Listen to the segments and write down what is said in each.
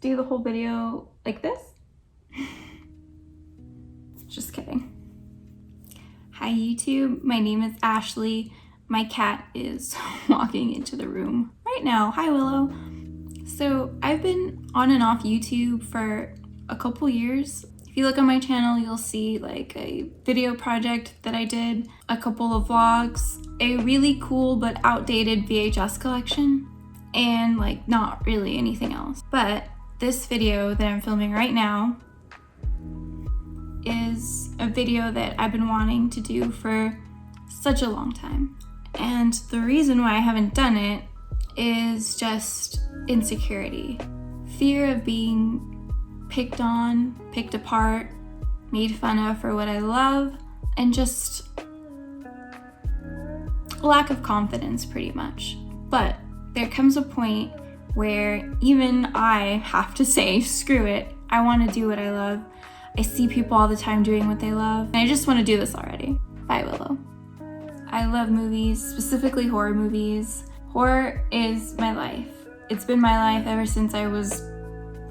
do the whole video like this. Just kidding. Hi YouTube, my name is Ashley. My cat is walking into the room right now. Hi Willow. So I've been on and off YouTube for a couple years. If you look on my channel, you'll see like a video project that I did, a couple of vlogs, a really cool but outdated VHS collection, and like not really anything else. But this video that I'm filming right now is a video that I've been wanting to do for such a long time. And the reason why I haven't done it is just insecurity. Fear of being picked on, picked apart, made fun of for what I love, and just lack of confidence pretty much. But there comes a point where even I have to say, screw it, I want to do what I love. I see people all the time doing what they love, and I just want to do this already. Bye Willow. I love movies, specifically horror movies. Horror is my life. It's been my life ever since I was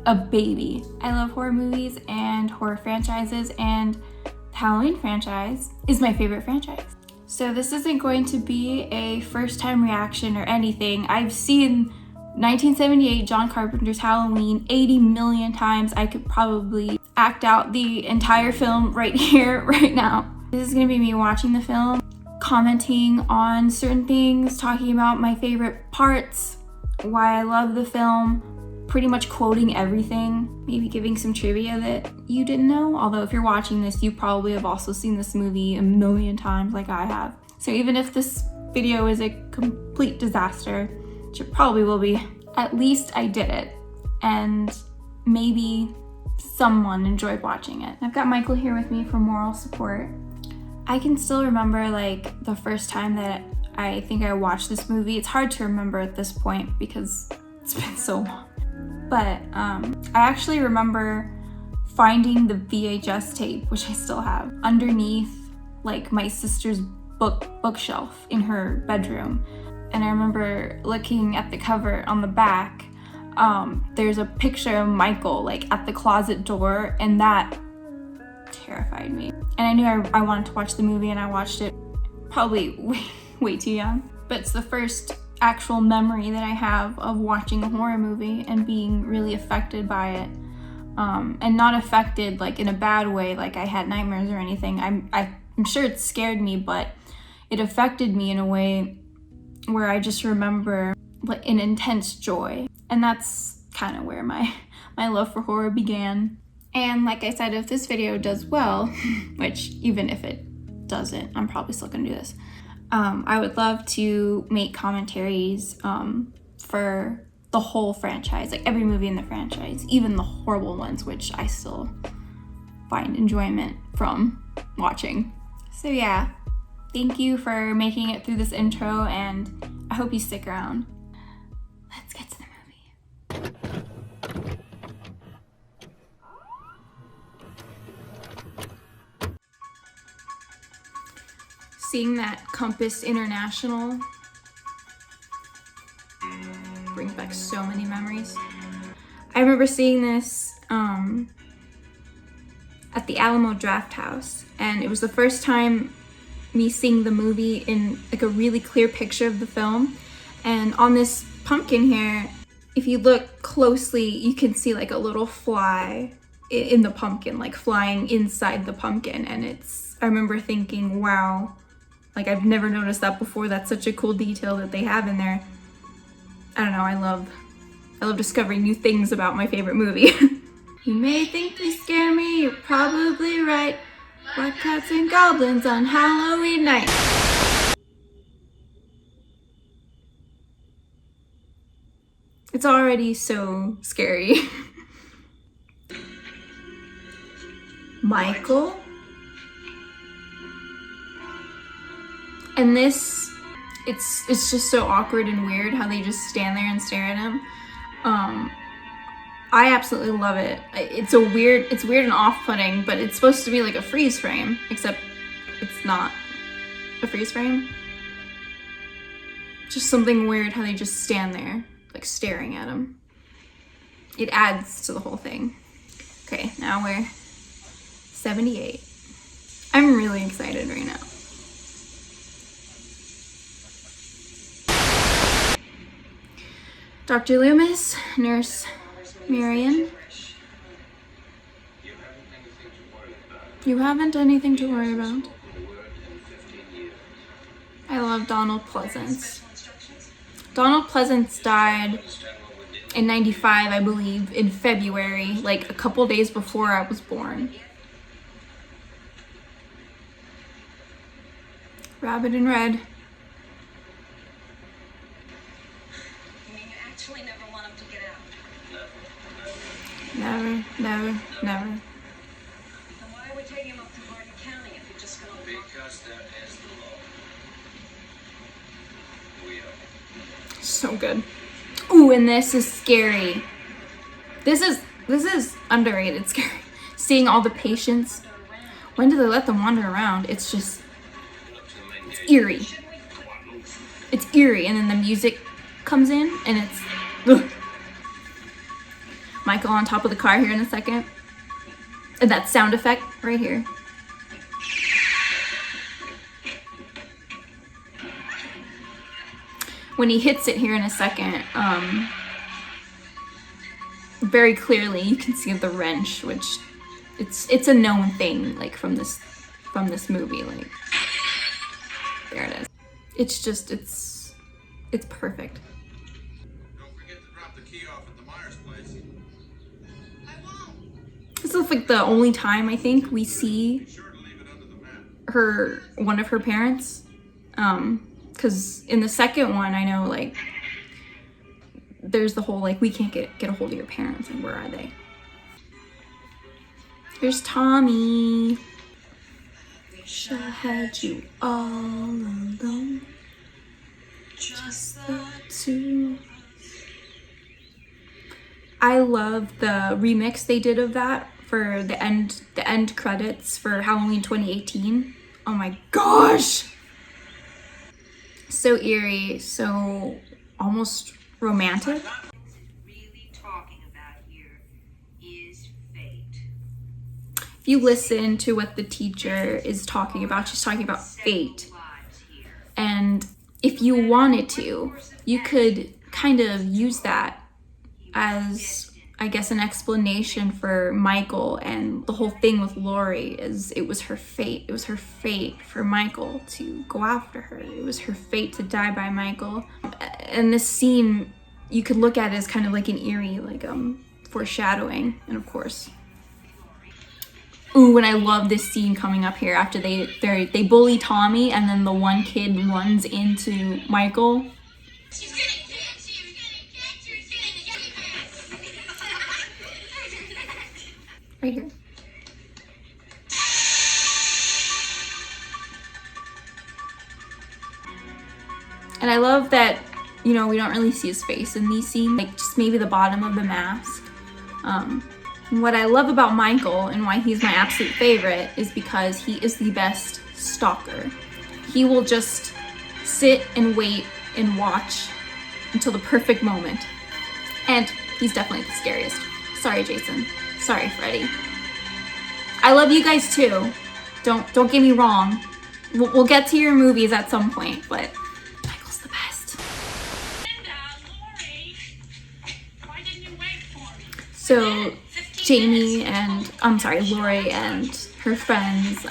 a baby. I love horror movies and horror franchises, and the Halloween franchise is my favorite franchise. So this isn't going to be a first time reaction or anything. I've seen 1978 John Carpenter's Halloween 80 million times. I could probably act out the entire film right here, right now. This is gonna be me watching the film, commenting on certain things, talking about my favorite parts, why I love the film, pretty much quoting everything, maybe giving some trivia that you didn't know. Although if you're watching this, you probably have also seen this movie a million times like I have. So even if this video is a complete disaster, which it probably will be, at least I did it. And maybe someone enjoyed watching it. I've got Michael here with me for moral support. I can still remember like the first time that I think I watched this movie. It's hard to remember at this point because it's been so long. But I actually remember finding the VHS tape, which I still have, underneath like my sister's bookshelf in her bedroom. And I remember looking at the cover on the back. There's a picture of Michael like at the closet door, and that terrified me. And I knew I wanted to watch the movie, and I watched it probably way too young. But it's the first actual memory that I have of watching a horror movie and being really affected by it. And not affected like in a bad way, like I had nightmares or anything. I'm sure it scared me, but it affected me in a way where I just remember like an intense joy. And that's kind of where my love for horror began. And like I said, if this video does well, which even if it doesn't, I'm probably still gonna do this. I would love to make commentaries for the whole franchise, like every movie in the franchise, even the horrible ones, which I still find enjoyment from watching. So yeah, thank you for making it through this intro, and I hope you stick around. Let's get to the movie. Seeing that Compass International brings back so many memories. I remember seeing this at the Alamo Draft House, and it was the first time me seeing the movie in like a really clear picture of the film. And on this pumpkin here, if you look closely, you can see like a little fly in the pumpkin, like flying inside the pumpkin. And I remember thinking, wow, like I've never noticed that before. That's such a cool detail that they have in there. I don't know, I love discovering new things about my favorite movie. You may think they scare me, you're probably right. Black cats and goblins on Halloween night. It's already so scary. Michael? And this, it's just so awkward and weird how they just stand there and stare at him. I absolutely love it. It's weird and off-putting, but it's supposed to be like a freeze frame, except it's not a freeze frame. Just something weird how they just stand there, like staring at him. it adds to the whole thing. Okay, now we're 78. I'm really excited right now. Dr. Loomis, Nurse Marion. You haven't anything to worry about. I love Donald Pleasance. Donald Pleasance died in 95, I believe, in February, like a couple days before I was born. Rabbit in Red. You mean you actually never want him to get out? Never, never, never. Then why are we taking him up to Hardin County if you're just gonna... Because that is the law. We are. So good. Ooh, and this is scary. This is underrated scary. Seeing all the patients. When do they let them wander around? It's just, it's eerie. It's eerie, and then the music comes in, and it's, ugh. Michael on top of the car here in a second. And that sound effect right here. When he hits it here in a second, very clearly you can see the wrench, which it's a known thing, like from this movie, like there it is. It's just it's perfect. Don't forget to drop the key off at the Myers place. I won't. This is like the only time I think we see Be sure to leave it under the mat. one of her parents. Because in the second one, I know, like, there's the whole, like, we can't get a hold of your parents, and where are they? There's Tommy. Wish I had you all alone. Just the two. I love the remix they did of that for the end credits for Halloween 2018. Oh my gosh! So eerie, so almost romantic. What we're really talking about here is fate. If you listen to what the teacher is talking about, she's talking about fate. And if you wanted to, you could kind of use that as, I guess, an explanation for Michael and the whole thing with Lori. Is it was her fate. It was her fate for Michael to go after her. It was her fate to die by Michael. And this scene, you could look at it as kind of like an eerie, like foreshadowing. And of course, ooh, and I love this scene coming up here after they bully Tommy, and then the one kid runs into Michael. She's gonna catch you, she's gonna Right here. And I love that, you know, we don't really see his face in these scenes, like just maybe the bottom of the mask. What I love about Michael and why he's my absolute favorite is because he is the best stalker. He will just sit and wait and watch until the perfect moment. And he's definitely the scariest. Sorry, Jason. Sorry, Freddy. I love you guys too. Don't get me wrong. We'll get to your movies at some point, but Michael's the best. Linda, Lori, why didn't you wait for me? So Lori and her friends,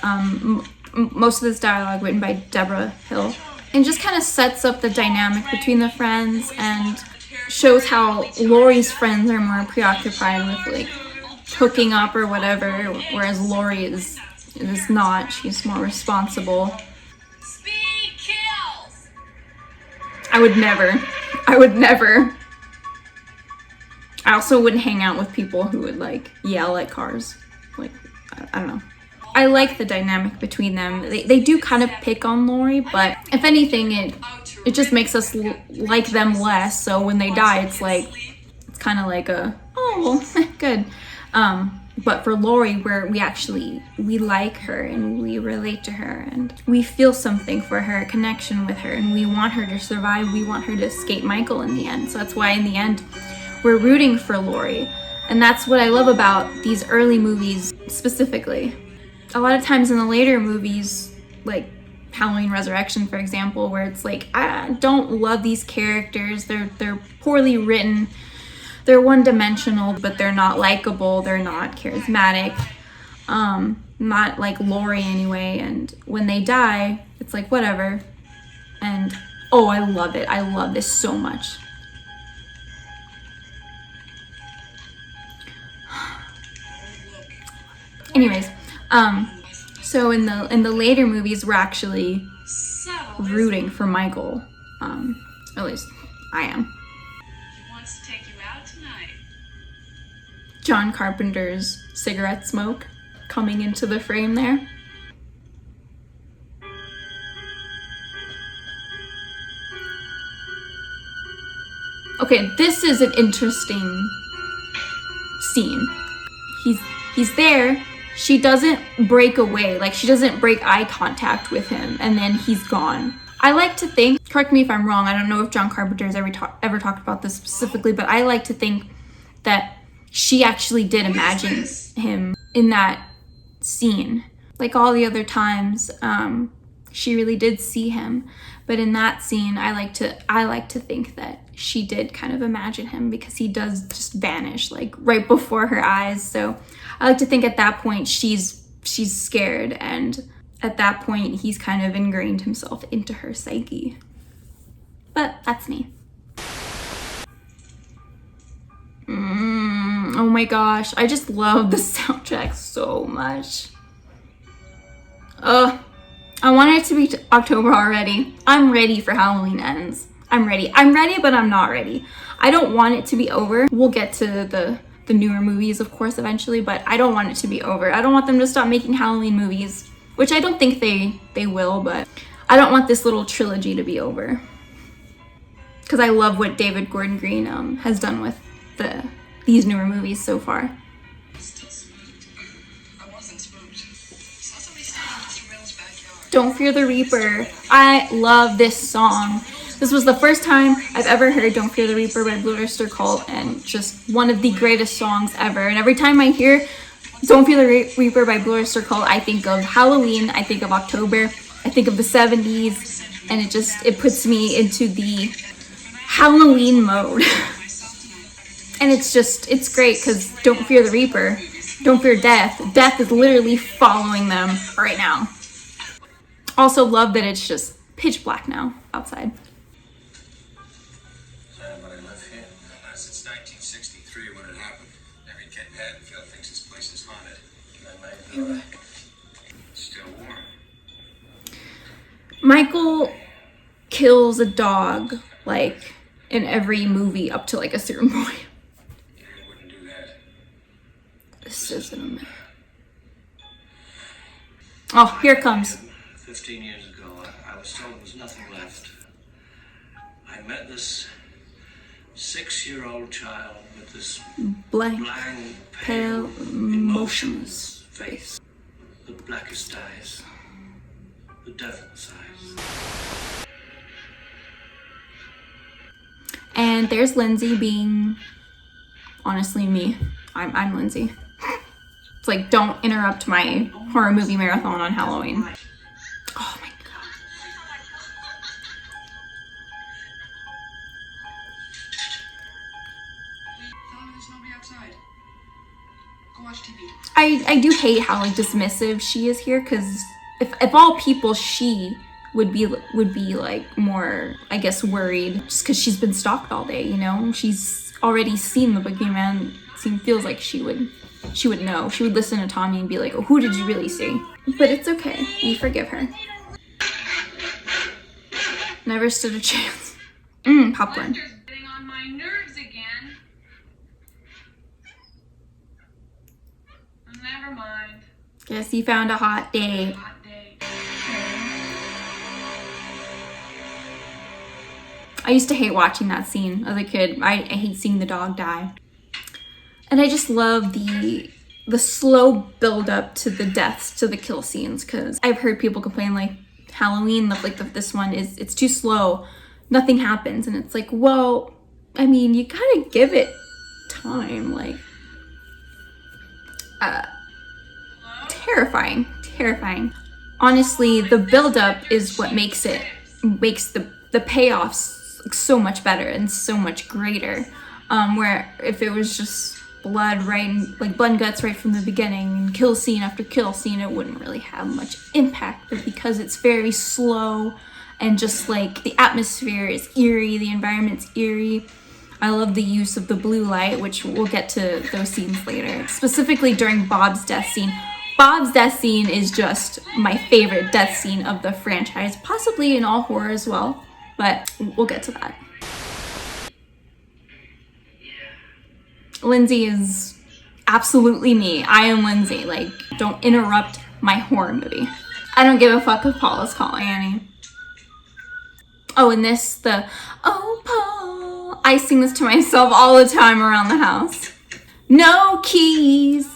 most of this dialogue written by Deborah Hill, and just kind of sets up the dynamic between the friends and shows how Lori's friends are more preoccupied with like hooking up or whatever, whereas Lori is not. She's more responsible. Speed kills! I would never. I also wouldn't hang out with people who would like yell at cars. Like, I don't know. I like the dynamic between them. They do kind of pick on Lori, but if anything, it just makes us like them less. So when they die, it's kind of like a, oh, good. But for Lori, we like her and we relate to her and we feel something for her, a connection with her, and we want her to survive. We want her to escape Michael in the end. So that's why in the end, we're rooting for Laurie. And that's what I love about these early movies specifically. A lot of times in the later movies, like Halloween Resurrection, for example, where it's like, I don't love these characters. They're poorly written. They're one-dimensional, but they're not likable. They're not charismatic. Not like Laurie anyway. And when they die, it's like, whatever. And oh, I love it. I love this so much. Anyways, so in the later movies, we're actually rooting for Michael. At least I am. He wants to take you out tonight. John Carpenter's cigarette smoke coming into the frame there. Okay, this is an interesting scene. He's there. She doesn't break away, like she doesn't break eye contact with him, and then he's gone. I like to think, correct me if I'm wrong, I don't know if John Carpenter has ever talked about this specifically, but I like to think that she actually did imagine him in that scene. Like all the other times, she really did see him, but in that scene, I like to think that she did kind of imagine him, because he does just vanish like right before her eyes. So I like to think at that point she's scared, and at that point he's kind of ingrained himself into her psyche. But that's me. Oh my gosh, I just love the soundtrack so much. I want it to be October already. I'm ready for Halloween Ends. I'm ready, but I'm not ready. I don't want it to be over. We'll get to the newer movies, of course, eventually, but I don't want it to be over. I don't want them to stop making Halloween movies, which I don't think they will, but I don't want this little trilogy to be over. Because I love what David Gordon Green has done with these newer movies so far. Still spooked. I wasn't spooked. Saw somebody standing in Mr. Reynolds' backyard. Don't Fear the Reaper. I love this song. This was the first time I've ever heard Don't Fear the Reaper by Blue Oyster Cult, and just one of the greatest songs ever. And every time I hear Don't Fear the Reaper by Blue Oyster Cult, I think of Halloween, I think of October, I think of the 70s, and it puts me into the Halloween mode. And it's great, because Don't Fear the Reaper, don't fear death. Death is literally following them right now. Also love that it's just pitch black now outside. Anybody live here? Since 1963 when it happened. Every kid in Haddonfield thinks this place is haunted. And then still warm. Michael kills a dog, like, in every movie up to, like, a certain point. You wouldn't do that. This isn't a man. Oh, here it comes. 15 years ago, I was told there was nothing left. I met this 6-year-old child with this Blank, blank, pale, motionless face. The blackest eyes, the devil's eyes. And there's Lindsay being, honestly, me. I'm Lindsay. It's like, don't interrupt my horror movie marathon on Halloween. Oh my god. Tell me there's nobody outside. Go watch TV. I do hate how like dismissive she is here, because if all people, she would be like more, I guess, worried, just because she's been stalked all day, you know? She's already seen the boogeyman. Feels like she would know. She would listen to Tommy and be like, oh, who did you really see? But it's okay. We forgive her. Never stood a chance. Popcorn. Lester's getting on my nerves again. Never mind. Guess he found a hot day. Hot day. I used to hate watching that scene as a kid. I hate seeing the dog die. And I just love the slow build up to the deaths, to the kill scenes, because I've heard people complain like Halloween, this one it's too slow, nothing happens, and it's like, well, I mean, you gotta give it time. Like, terrifying. Honestly, the buildup is what makes the payoffs like, so much better and so much greater. Where if it was just blood blood and guts right from the beginning, and kill scene after kill scene, it wouldn't really have much impact. But because it's very slow and just like the atmosphere is eerie, the environment's eerie. I love the use of the blue light, which we'll get to those scenes later. Specifically during Bob's death scene. Bob's death scene is just my favorite death scene of the franchise, possibly in all horror as well, but we'll get to that. Lindsay is absolutely me. I am Lindsay. Like, don't interrupt my horror movie. I don't give a fuck if Paul is calling Annie. Oh, and oh, Paul. I sing this to myself all the time around the house. No keys.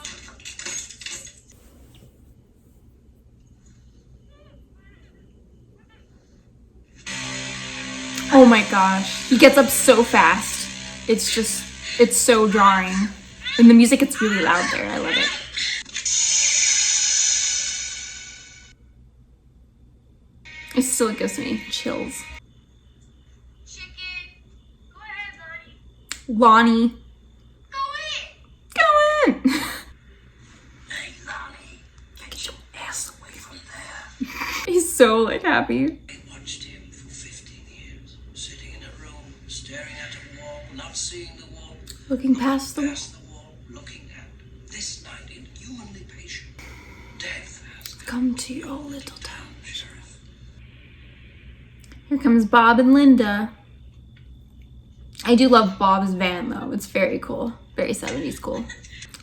Oh my gosh. He gets up so fast. It's so jarring. And the music gets really loud there. I love it. It still gives me chills. Chicken. Go ahead, Lonnie. Lonnie. Go in. Hey, Lonnie, get your ass away from there. He's so like happy. I watched him for 15 years, sitting in a room, staring at a wall, not seeing the wall, Looking past the wall, looking at this night inhumanly patient. Death has come to your little town. Sheriff. Here comes Bob and Linda. I do love Bob's van though. It's very cool. Very 70s cool.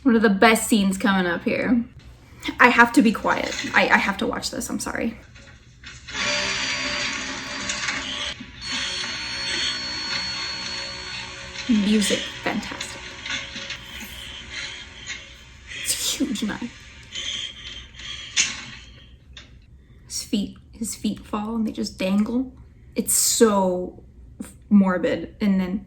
One of the best scenes coming up here. I have to be quiet. I have to watch this. I'm sorry. Music, fantastic. It's a huge knife. His feet fall and they just dangle. It's so morbid. And then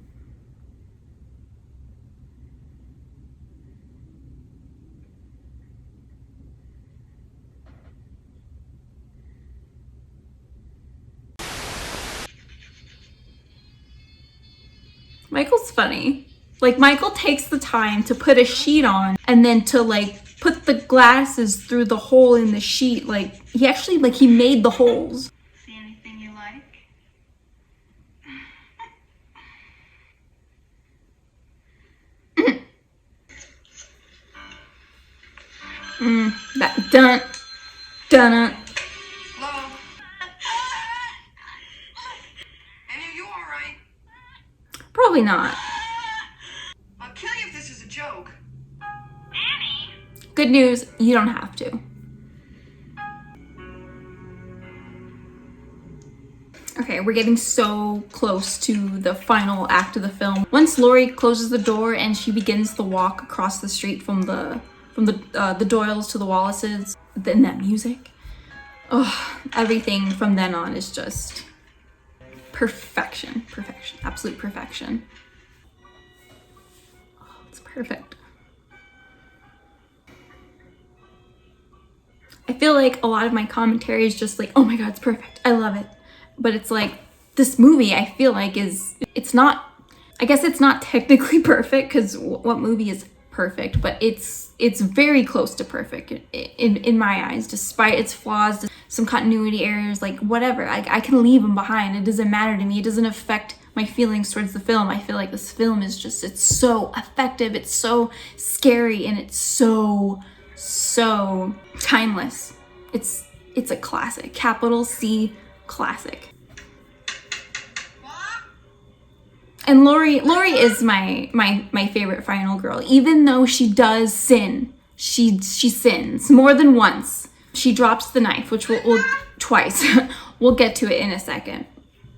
Michael's funny. Like, Michael takes the time to put a sheet on and then to like put the glasses through the hole in the sheet. Like, he actually, like, he made the holes. See anything you like? That dun dun. Hello? Any of you all right? Probably not. I'll kill you if this is a joke. Annie? Good news, you don't have to. Okay, we're getting so close to the final act of the film. Once Laurie closes the door and she begins the walk across the street from the Doyles to the Wallaces, then that music, everything from then on is just perfection, absolute perfection. Oh, it's perfect. I feel like a lot of my commentary is just like, oh my god, it's perfect, I love it. But it's like, this movie, I feel like it's not, I guess it's not technically perfect, because what movie is perfect, but it's very close to perfect in my eyes, despite its flaws, some continuity errors, like whatever. I can leave them behind. It doesn't matter to me. It doesn't affect my feelings towards the film. I feel like this film is just, it's so effective, it's so scary, and it's so timeless. It's a classic, capital C classic. And Laurie is my favorite final girl. Even though she does sin, she sins more than once. She drops the knife, which we'll twice. We'll get to it in a second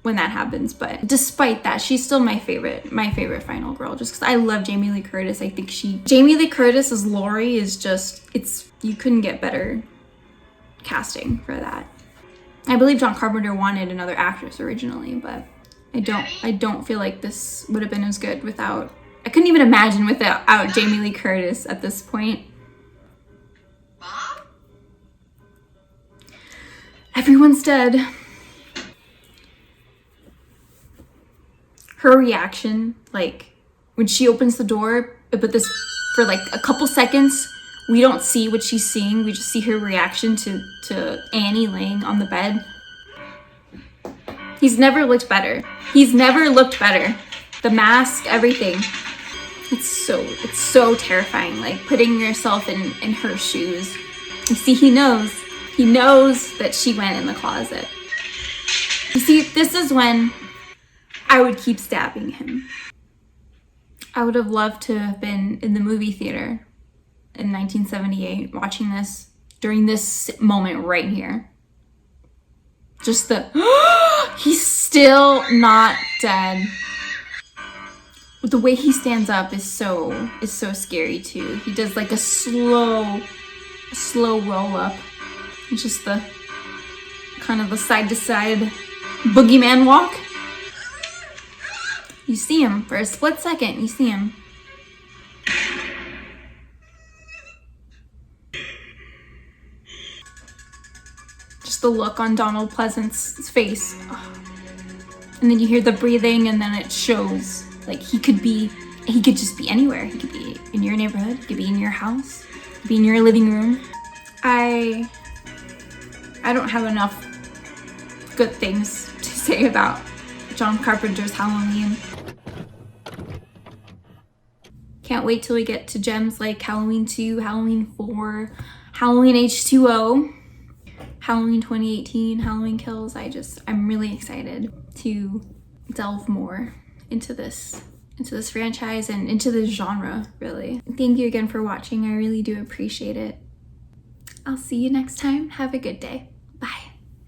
when that happens. But despite that, she's still my favorite final girl. Just because I love Jamie Lee Curtis. I think Jamie Lee Curtis as Laurie is just, you couldn't get better casting for that. I believe John Carpenter wanted another actress originally, but I don't feel like this would have been as good without I couldn't even imagine without Jamie Lee Curtis at this point. Mom? Everyone's dead. Her reaction, like when she opens the door, but this for like a couple seconds, we don't see what she's seeing. We just see her reaction to Annie laying on the bed. He's never looked better. He's never looked better. The mask, everything. It's so terrifying, like putting yourself in her shoes. You see, he knows that she went in the closet. You see, this is when I would keep stabbing him. I would have loved to have been in the movie theater in 1978 watching this during this moment right here. Just he's still not dead. The way he stands up is so scary too. He does like a slow roll up. It's just the kind of the side to side boogeyman walk. You see him for a split second, you see him. Just the look on Donald Pleasant's face. Oh. And then you hear the breathing, and then it shows like he could just be anywhere. He could be in your neighborhood, he could be in your house, he could be in your living room. I don't have enough good things to say about John Carpenter's Halloween. Can't wait till we get to gems like Halloween 2, Halloween 4, Halloween H2O, Halloween 2018, Halloween Kills. I'm really excited to delve more into this franchise and into this genre, really. Thank you again for watching. I really do appreciate it. I'll see you next time. Have a good day.